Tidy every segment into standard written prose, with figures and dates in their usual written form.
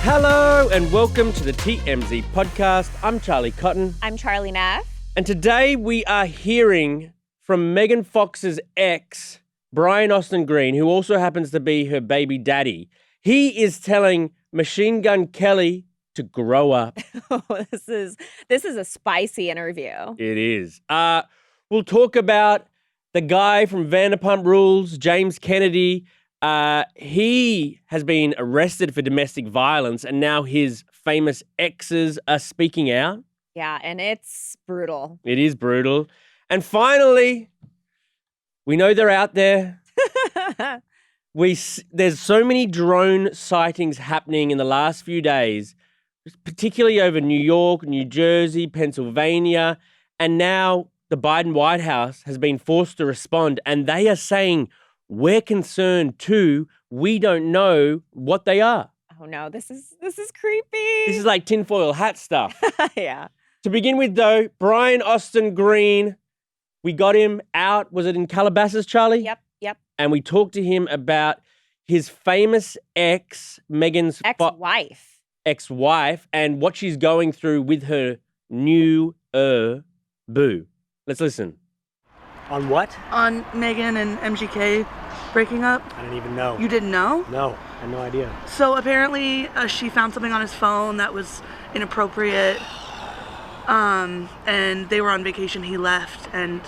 Hello and welcome to the TMZ podcast. I'm Charlie Cotton. I'm Charlie Neff. And today we are hearing from Megan Fox's ex, Brian Austin Green, who also happens to be her baby daddy. He is telling Machine Gun Kelly to grow up. Oh, this is a spicy interview. It is. We'll talk about the guy from Vanderpump Rules, James Kennedy. He has been arrested for domestic violence, and now his famous exes are speaking out. Yeah, and it's brutal. It is brutal. And finally, we know they're out there. There's so many drone sightings happening in the last few days, particularly over New York, New Jersey, Pennsylvania, and now the Biden White House has been forced to respond, and they are saying, we're concerned too. We don't know what they are. Oh no, this is creepy. This is like tinfoil hat stuff. Yeah. To begin with, though, Brian Austin Green, we got him out. Was it in Calabasas, Charlie? Yep. And we talked to him about his famous ex, Megan's ex-wife, and what she's going through with her new boo. Let's listen. On what? On Megan and MGK breaking up. I didn't even know. You didn't know? No, I had no idea. So apparently she found something on his phone that was inappropriate. And they were on vacation, he left, and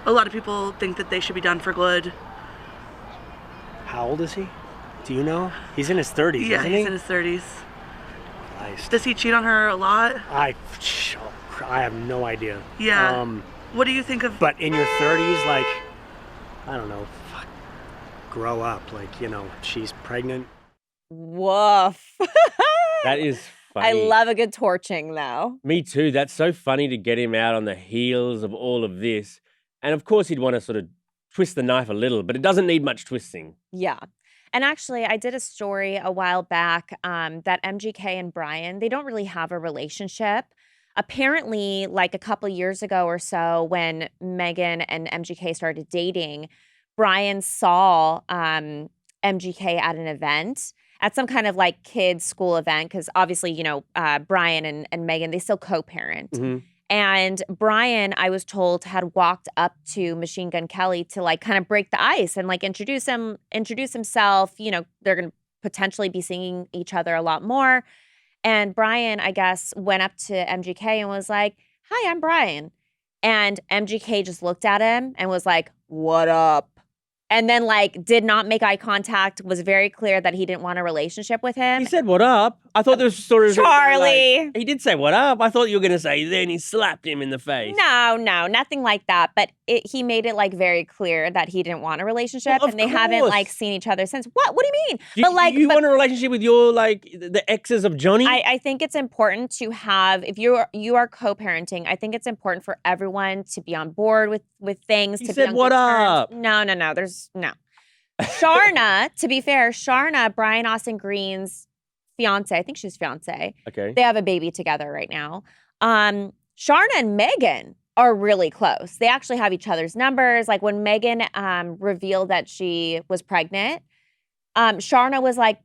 a lot of people think that they should be done for good. How old is he? Do you know? He's in his 30s, Yeah, isn't he's he? in his 30s. Christ. Does he cheat on her a lot? I have no idea. Yeah. What do you think of... But in your 30s, like, I don't know, grow up. Like, she's pregnant. Woof. That is funny. I love a good torching, though. Me too. That's so funny to get him out on the heels of all of this. And of course, he'd want to sort of twist the knife a little, but it doesn't need much twisting. Yeah. And actually, I did a story a while back that MGK and Brian, they don't really have a relationship. Apparently, like a couple years ago or so, when Megan and MGK started dating, Brian saw MGK at an event, at some kind of like kids' school event, because obviously, Brian and Megan, they still co-parent. Mm-hmm. And Brian, I was told, had walked up to Machine Gun Kelly to like kind of break the ice and like introduce himself. They're going to potentially be seeing each other a lot more. And Brian, I guess, went up to MGK and was like, "Hi, I'm Brian." And MGK just looked at him and was like, "What up?" And then like did not make eye contact, was very clear that he didn't want a relationship with him. He said, "What up?" I thought there was sort of... Charlie! He did say, "What up?" I thought you were going to say, then he slapped him in the face. No, nothing like that. But he made it like very clear that he didn't want a relationship. Well, and they haven't like seen each other since. What? What do you mean? You want a relationship with your, like, the exes of Johnny? I think it's important to have, if you are co-parenting, I think it's important for everyone to be on board with things. He to said, be on "What good up?" terms. No. There's no. Sharna, to be fair, Brian Austin Green's fiance, I think she's fiance. Okay. They have a baby together right now. Sharna and Megan are really close. They actually have each other's numbers. Like when Megan revealed that she was pregnant, Sharna was like,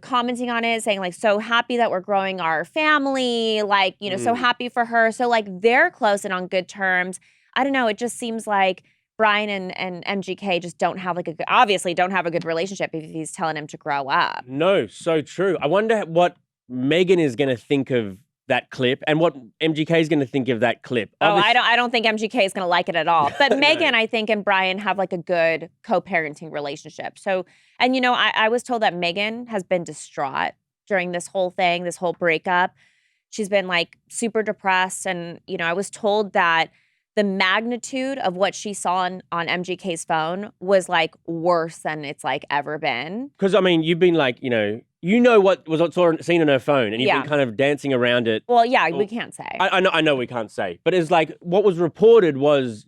commenting on it, saying like, "So happy that we're growing our family, like, so happy for her." So like they're close and on good terms. I don't know. It just seems like Brian and MGK just don't have obviously don't have a good relationship if he's telling him to grow up. No, so true. I wonder what Megan is going to think of that clip and what MGK is going to think of that clip. I don't think MGK is going to like it at all. But Megan, I think, and Brian have like a good co-parenting relationship. So, and I was told that Megan has been distraught during this whole thing, this whole breakup. She's been like super depressed. And, I was told that the magnitude of what she saw on MGK's phone was like worse than it's like ever been. Because, I mean, you've been like, what was seen on her phone and you've been kind of dancing around it. Well, yeah, we can't say. I know we can't say. But it's like what was reported was,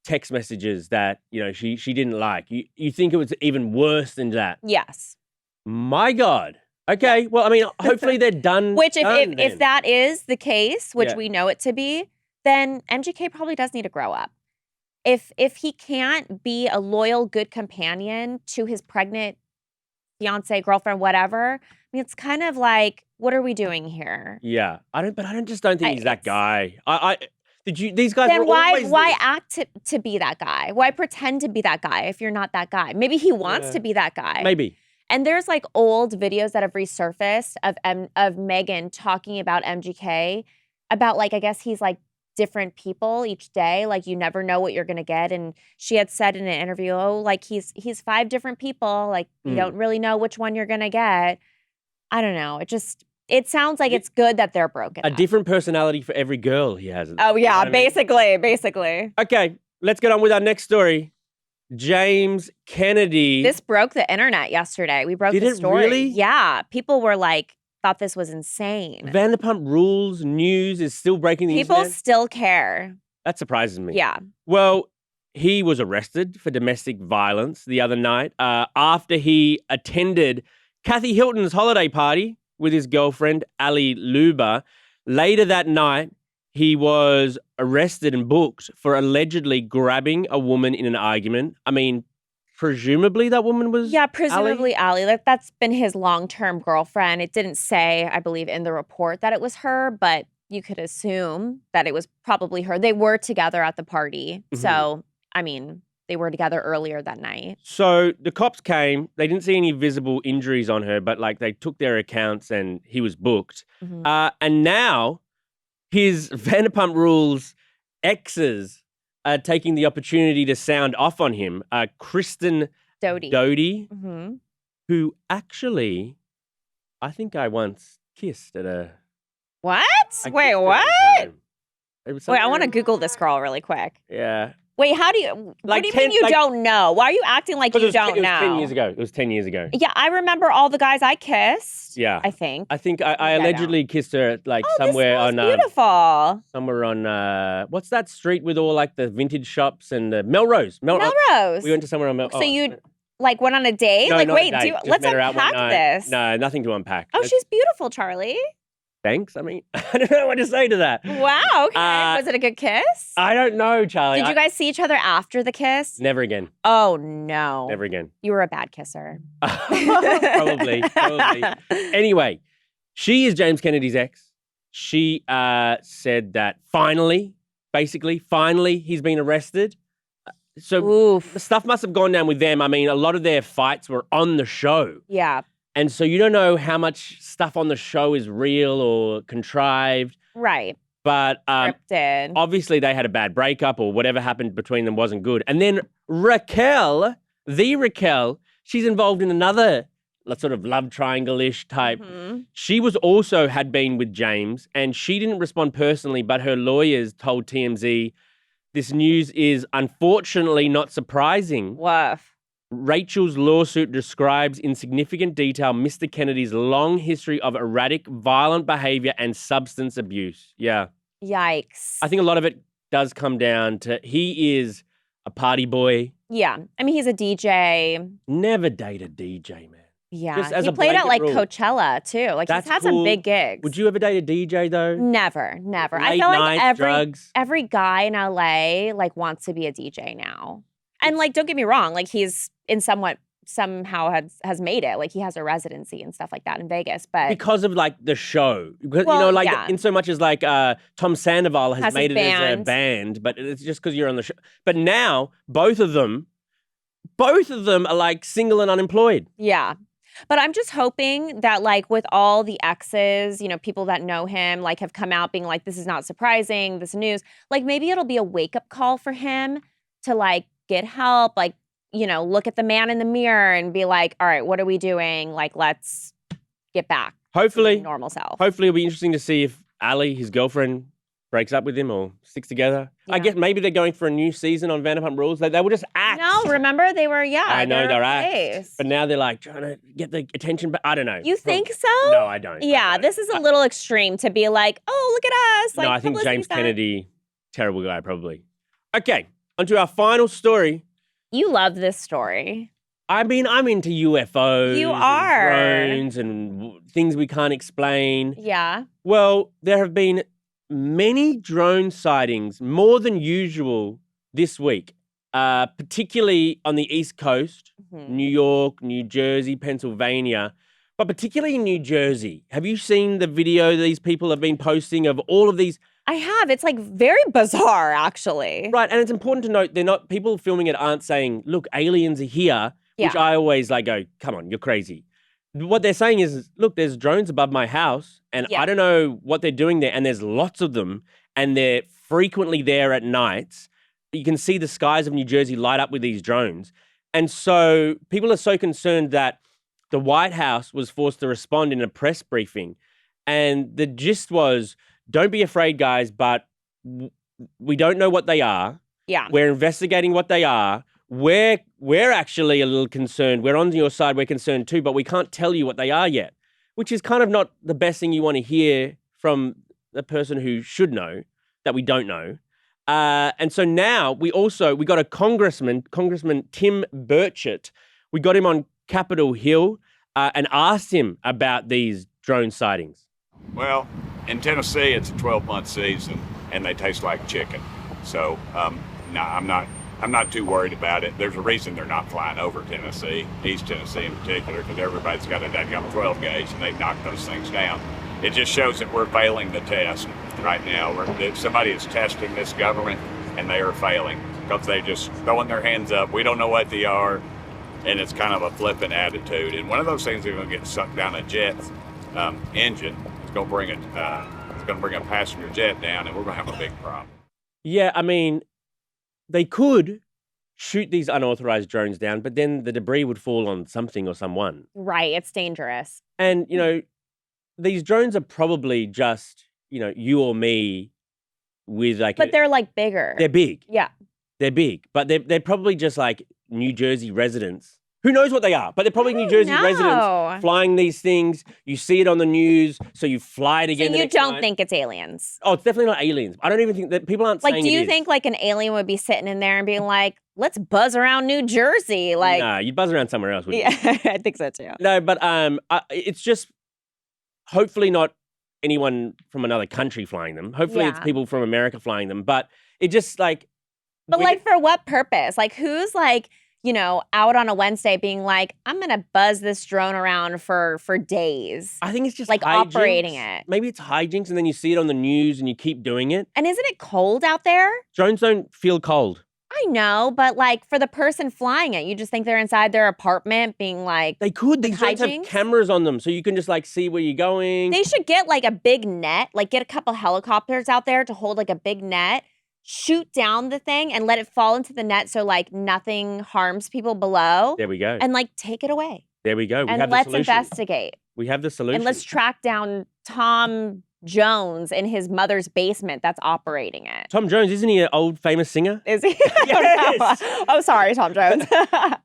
text messages that, she didn't like. You think it was even worse than that? Yes. My God. Okay. Well, I mean, hopefully they're done. Which if that is the case, which we know it to be, then MGK probably does need to grow up. If he can't be a loyal, good companion to his pregnant fiance, girlfriend, whatever, mean, it's kind of like, what are we doing here? Yeah, I don't just don't think I- he's that it's- guy. These guys Then were why always this. act to be that guy? Why pretend to be that guy if you're not that guy? Maybe he wants Yeah. to be that guy. Maybe. And there's like old videos that have resurfaced of Megan talking about MGK, about like, I guess he's like different people each day. Like you never know what you're gonna get. And she had said in an interview, oh, like he's 5 different people. Like you don't really know which one you're gonna get. I don't know. It sounds like it's good that they're broken A up. different personality for every girl he has. Oh You know yeah, what I mean? basically. Okay, let's get on with our next story. James Kennedy. This broke the internet yesterday. We broke Did the it story. really? Yeah. People were like, thought this was insane. Vanderpump Rules news is still breaking the People internet. still care. That surprises me. Yeah. Well, he was arrested for domestic violence the other night after he attended Kathy Hilton's holiday party with his girlfriend, Ali Luba. Later that night, he was arrested and booked for allegedly grabbing a woman in an argument. I mean, presumably that woman was Yeah, presumably Ali. That's been his long-term girlfriend. It didn't say, I believe, in the report that it was her, but you could assume that it was probably her. They were together at the party. Mhm. So, I mean, they were together earlier that night. So the cops came. They didn't see any visible injuries on her, but like they took their accounts and he was booked. Mhm. And now his Vanderpump Rules exes are taking the opportunity to sound off on him. Kristen Doty. Doty, who actually, I think I once kissed at a. What? I kissed Wait, her at a what? time. It was Wait, I somewhere want to in- Google this girl really quick. Yeah. Wait, how do you, what Like do you 10 mean you like- don't know? Why are you acting like you It was don't 10 know? years ago. It was 10 years ago. Yeah, I remember all the guys I kissed. Yeah. I think. I think I Maybe I allegedly kissed her at like Oh, somewhere this on smells beautiful. somewhere on what's that street with all like the vintage shops and the Melrose. Melrose. We went to somewhere on Melrose. So you like went on a date? No, like, not a wait, date. Just let's met her out one unpack night. this. No, nothing to unpack. Oh, she's beautiful, Charlie. Thanks. I mean, I don't know what to say to that. Wow. Okay. Was it a good kiss? I don't know, Charlie. Did you guys see each other after the kiss? Never again. Oh no. Never again. You were a bad kisser. Probably. Anyway, she is James Kennedy's ex. She said that finally, he's been arrested. So Oof. the stuff must have gone down with them. I mean, a lot of their fights were on the show. Yeah. And so you don't know how much stuff on the show is real or contrived. Right. But Scripted. obviously they had a bad breakup or whatever happened between them wasn't good. And then Raquel, she's involved in another sort of love triangle-ish type. Mhm. She was also had been with James and she didn't respond personally, but her lawyers told TMZ this news is unfortunately not surprising. Woof. Rachel's lawsuit describes in significant detail Mr. Kennedy's long history of erratic, violent behavior and substance abuse. Yeah. Yikes. I think a lot of it does come down to he is a party boy. Yeah. I mean, he's a DJ. Never date a DJ, man. Yeah. Just as he a played at like blanket rule. Coachella too. Like That's he's had cool. some big gigs. Would you ever date a DJ though? Never. I Late feel like nights, drugs. every guy in LA like wants to be a DJ now. And like, don't get me wrong, like he's somehow has made it. Like he has a residency and stuff like that in Vegas. But Because of like the show. Because, Well, you know, like yeah. in so much as like Tom Sandoval has Has made his it as a band. band, but it's just because you're on the show. But now both of them are like single and unemployed. yeah. But I'm just hoping that like with all the exes, you know, people that know him like have come out being like, this is not surprising, this news. Like maybe it'll be a wake-up call for him to like get help, like, you know, look at the man in the mirror and be like, all right, what are we doing? Like, let's get back to Hopefully, normal self. hopefully it'll be interesting to see if Ali, his girlfriend, breaks up with him or sticks together. I Yeah. guess maybe they're going for a new season on Vanderpump Rules. They were just acts. No, remember they were, yeah. I know they're acts. acts. But now they're like trying to get the attention back. I don't know. You think so? No, I don't. I Yeah, don't. this is a little extreme to be like, oh, look at us. Like, No, I think publicity James stunt. Kennedy, terrible guy, probably. Okay, on to our final story. You love this story. I mean, I'm into UFOs. You are. And drones and things we can't explain. Yeah. Well, there have been many drone sightings, more than usual this week, particularly on the East Coast, Mhm. New York, New Jersey, Pennsylvania, But particularly in New Jersey, have you seen the video these people have been posting of all of these? I have. It's like very bizarre, actually. Right, and it's important to note they're not people filming it aren't saying, "Look, aliens are here," which Yeah. I always like go, "Come on, you're crazy." What they're saying is, "Look, there's drones above my house, and Yeah. I don't know what they're doing there, and there's lots of them, and they're frequently there at nights. You can see the skies of New Jersey light up with these drones." And so people are so concerned that the White House was forced to respond in a press briefing. And the gist was, don't be afraid, guys, but we don't know what they are. Yeah. We're investigating what they are. We're actually a little concerned. We're on your side. We're concerned too, but we can't tell you what they are yet, which is kind of not the best thing you want to hear from the person who should know that we don't know. And so now we got a Congressman Tim Burchett. We got him on Capitol Hill and asked him about these drone sightings. Well, in Tennessee, it's a 12-month season, and they taste like chicken. So, no, I'm not too worried about it. There's a reason they're not flying over Tennessee, East Tennessee in particular, because everybody's got a dadgum 12 gauge, and they've knocked those things down. It just shows that we're failing the test right now. Somebody is testing this government, and they are failing because they just throwing their hands up. We don't know what they are, and it's kind of a flippant attitude. And one of those things is going to get sucked down a jet engine. It's going to bring a passenger jet down, and we're going to have a big problem. Yeah, I mean, they could shoot these unauthorized drones down, but then the debris would fall on something or someone. Right. It's dangerous. And, these drones are probably just, you or me with like... But they're like bigger. They're big. Yeah. They're big, but they're probably just like New Jersey residents. Who knows what they are? But they're probably New Jersey residents flying these things. You see it on the news, so you fly it again. So you don't think it's aliens? Oh, it's definitely not aliens. I don't even think that people aren't saying it is. Like, do you think like an alien would be sitting in there and being like, let's buzz around New Jersey? Like, nah, you'd buzz around somewhere else, wouldn't you? Yeah, I think so too. No, but it's just hopefully not anyone from another country flying them. Hopefully it's people from America flying them. But it just like... But like for what purpose? Like who's like, out on a Wednesday being like, I'm going to buzz this drone around for days. I think it's just like hijinks. operating it. Maybe it's hijinks and then you see it on the news and you keep doing it. And isn't it cold out there? Drones don't feel cold. I know, but like for the person flying it, you just think they're inside their apartment being like... They could. These drones have cameras on them so you can just like see where you're going. They should get like a big net, like get a couple helicopters out there to hold like a big net, shoot down the thing and let it fall into the net so like nothing harms people below. There we go. And like take it away. There we go. We and have let's the solution. investigate. We have the solution. And let's track down Tom Jones in his mother's basement that's operating it. Tom Jones, isn't he an old famous singer? Is he? Yes. Oh, sorry, Tom Jones.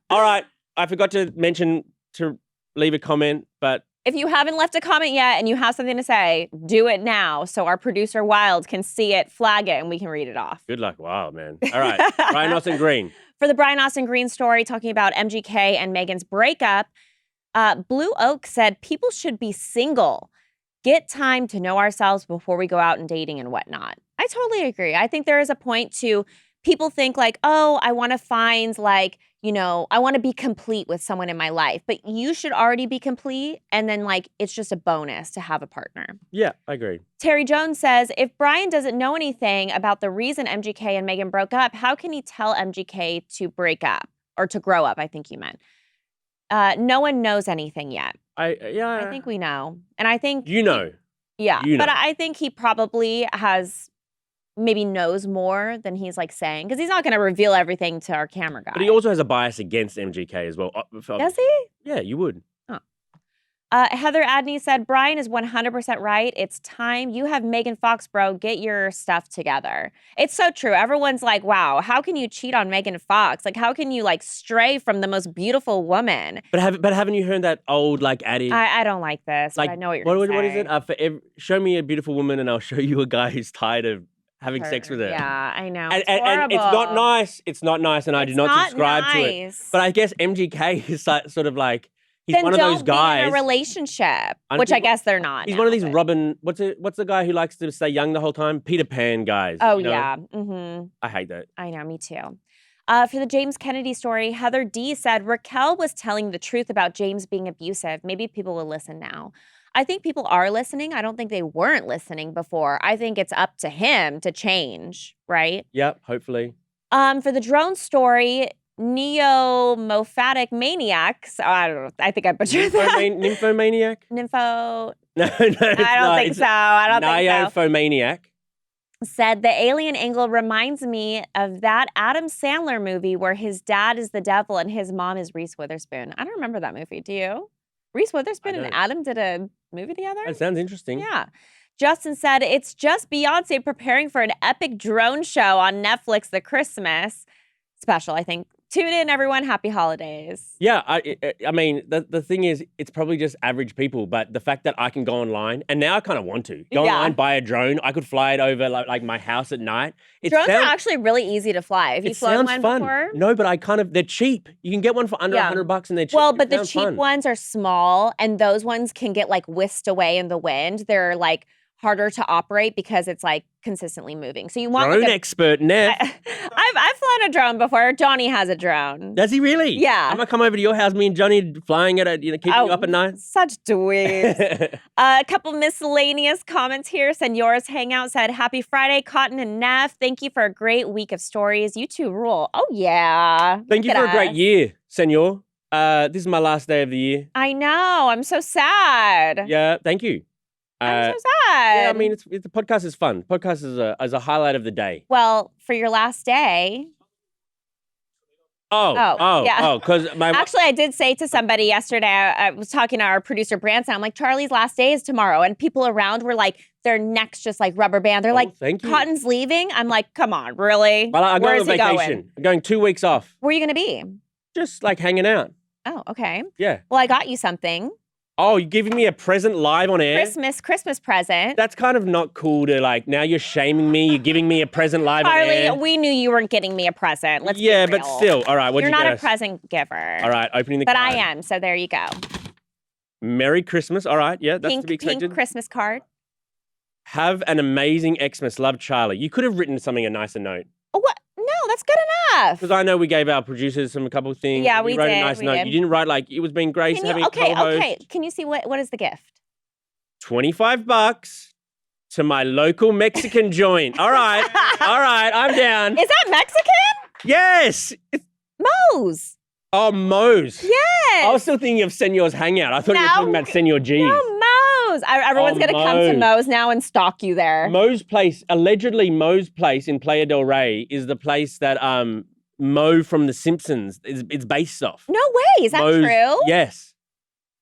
All right. I forgot to mention to leave a comment, but... If you haven't left a comment yet and you have something to say, do it now so our producer Wild can see it, flag it, and we can read it off. Good luck, Wild, man. All right, Brian Austin Green. For the Brian Austin Green story, talking about MGK and Megan's breakup, Blue Oak said people should be single. Get time to know ourselves before we go out and dating and whatnot. I totally agree. I think there is a point to people think like, oh, I want to find like, I want to be complete with someone in my life, but you should already be complete. And then like, it's just a bonus to have a partner. Yeah, I agree. Terry Jones says, if Brian doesn't know anything about the reason MGK and Megan broke up, how can he tell MGK to break up or to grow up? I think you meant. No one knows anything yet. I think we know. And I think... Yeah. But I think he probably maybe knows more than he's like saying, because he's not going to reveal everything to our camera guy. But he also has a bias against MGK as well. Does he? Yeah, you would. Heather Adney said, Brian is 100% right. It's time. You have Megan Fox, bro. Get your stuff together. It's so true. Everyone's like, wow, how can you cheat on Megan Fox? Like, how can you like stray from the most beautiful woman? But haven't you heard that old like adage? I don't like this, like, but I know what you're going to say. What is it? Show me a beautiful woman and I'll show you a guy who's tired of having sex with her. Yeah, I know. And it's not nice. It's not nice, and I do not subscribe to it. But I guess MGK is sort of like, he's then one of those guys. Be in a relationship, which I guess they're not. He's one of these Robin. What's the guy who likes to stay young the whole time? Peter Pan guys. Oh yeah. Mm-hmm. I hate that. I know. Me too. For the James Kennedy story, Heather D said Raquel was telling the truth about James being abusive. Maybe people will listen now. I think people are listening. I don't think they weren't listening before. I think it's up to him to change, right? Yep, hopefully. For the drone story, neomophatic maniacs. I don't know. I think I butchered that. Nymphomaniac? Nympho. No, I don't think so. I don't think so. Nymphomaniac. Said the alien angle reminds me of that Adam Sandler movie where his dad is the devil and his mom is Reese Witherspoon. I don't remember that movie. Do you? Reese Witherspoon and Adam did a movie together? That sounds interesting. Yeah. Justin said, it's just Beyonce preparing for an epic drone show on Netflix, the Christmas special, I think. Tune in, everyone. Happy holidays. Yeah, I mean, the thing is, it's probably just average people, but the fact that I can go online, and now I kind of want to, go online, buy a drone. I could fly it over like my house at night. Drones are actually really easy to fly. Have you flown one before? No, but they're cheap. You can get one for under $100 and they're cheap. Well, but the cheap ones are small, and those ones can get like whisked away in the wind. They're like harder to operate because it's like consistently moving. So you want drone expert, Neff. I've flown a drone before. Johnny has a drone. Does he really? Yeah. I'm gonna come over to your house, me and Johnny flying it, keeping you up at night. Such dweebs. A couple miscellaneous comments here. Senora's Hangout said, happy Friday, Cotton and Neff. Thank you for a great week of stories. You two rule. Oh, yeah. Thank you for a great year, Senor. This is my last day of the year. I know. I'm so sad. Yeah, thank you. I'm so sad. Yeah, I mean, the podcast is fun. Podcast is a highlight of the day. Well, for your last day. Because actually, I did say to somebody yesterday, I was talking to our producer, Branson, I'm like, Charlie's last day is tomorrow. And people around were like, their necks just like rubber band. They're like, thank you. Cotton's leaving? I'm like, come on, really? Well, I'm going on vacation. Going? I'm going 2 weeks off. Where are you going to be? Just like hanging out. Oh, okay. Yeah. Well, I got you something. Oh, you're giving me a present live on air? Christmas present. That's kind of not cool to like, now you're shaming me, you're giving me a present live on air. Charlie, we knew you weren't getting me a present. Let's be real. but still. All right, You're not a present giver. All right, opening the card. card. But I am, so there you go. Merry Christmas. All right, yeah, that's to be expected. Pink Christmas card. Have an amazing Xmas. Love, Charlie. You could have written something a nicer note. Oh, what? No, that's good enough. Because I know we gave our producers a couple of things. Yeah, we wrote did. a nice note. You didn't write like, it was being grace having co-host. Okay. Can you see what is the gift? $25 to my local Mexican joint. All right, I'm down. Is that Mexican? Yes. Moe's. Oh, Moe's. Yes. I was still thinking of Senor's Hangout. I thought you were talking about Senor G's. No, Moe's. Everyone's going to come to Moe's now and stalk you there. Moe's place, allegedly Moe's place in Playa del Rey is the place that Moe from The Simpsons is based off. No way. Is that true? Yes.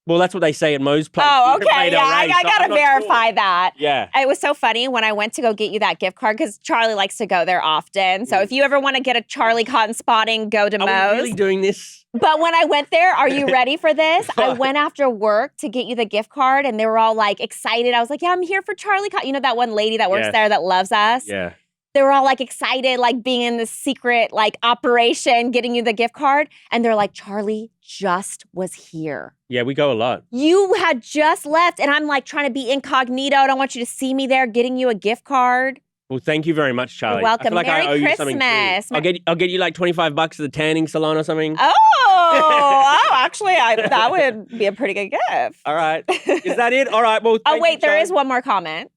Well, that's what they say at Moe's place. Oh, okay. Yeah, I got to verify that. Yeah. It was so funny when I went to go get you that gift card because Charlie likes to go there often. So if you ever want to get a Charlie Cotton spotting, go to Moe's. Are we really doing this? But when I went there, are you ready for this? I went after work to get you the gift card and they were all like excited. I was like, yeah, I'm here for Charlie Cotton. You know that one lady that works there that loves us? Yeah. They were all like excited, like being in this secret like operation, getting you the gift card. And they're like, Charlie just was here. Yeah, we go a lot. You had just left and I'm like trying to be incognito. I don't want you to see me there getting you a gift card. Well, thank you very much, Charlie. You're welcome. I feel like Merry I owe you Christmas. something too. I'll get you like $25 to the tanning salon or something. Actually, that would be a pretty good gift. All right. Is that it? All right. Well, there is one more comment.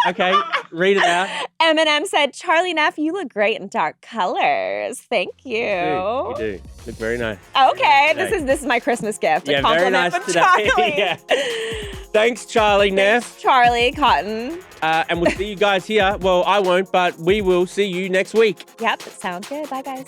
Okay, read it out. Eminem said, Charlie Neff, you look great in dark colors. Thank you. You do. Look very nice. Okay, this is my Christmas gift. Yeah, a compliment very nice from today. Charlie. Yeah. Thanks, Charlie Neff. Charlie Cotton. And we'll see you guys here. Well, I won't, but we will see you next week. Yep, sounds good. Bye, guys.